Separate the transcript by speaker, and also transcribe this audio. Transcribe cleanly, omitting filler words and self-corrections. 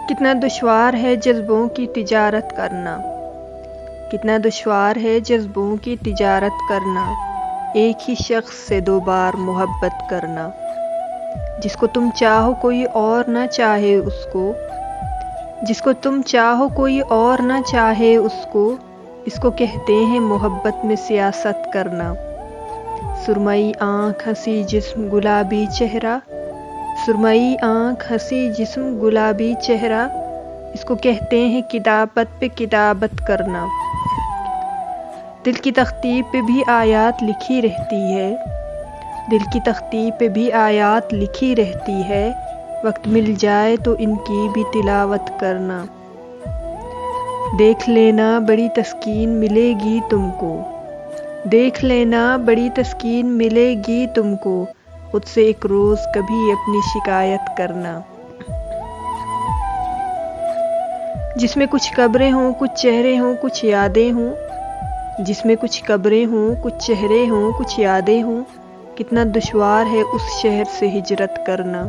Speaker 1: کتنا دشوار ہے جذبوں کی تجارت کرنا، کتنا دشوار ہے جذبوں کی تجارت کرنا، ایک ہی شخص سے دو بار محبت کرنا۔ جس کو تم چاہو کوئی اور نہ چاہے اس کو، جس کو تم چاہو کوئی اور نہ چاہے اس کو کہتے ہیں محبت میں سیاست کرنا۔ سرمئی آنکھ ہنسی جسم گلابی چہرہ، سرمئی آنکھ ہنسی جسم گلابی چہرہ، اس کو کہتے ہیں کتابت پہ کتابت کرنا۔ دل کی تختی پہ بھی آیات لکھی رہتی ہے، دل کی تختی پہ بھی آیات لکھی رہتی ہے، وقت مل جائے تو ان کی بھی تلاوت کرنا۔ دیکھ لینا بڑی تسکین ملے گی تم کو، دیکھ لینا بڑی تسکین ملے گی تم کو، خود سے ایک روز کبھی اپنی شکایت کرنا۔ جس میں کچھ قبریں ہوں کچھ چہرے ہوں کچھ یادیں ہوں، جس میں کچھ قبریں ہوں کچھ چہرے ہوں کچھ یادیں ہوں، کتنا دشوار ہے اس شہر سے ہجرت کرنا۔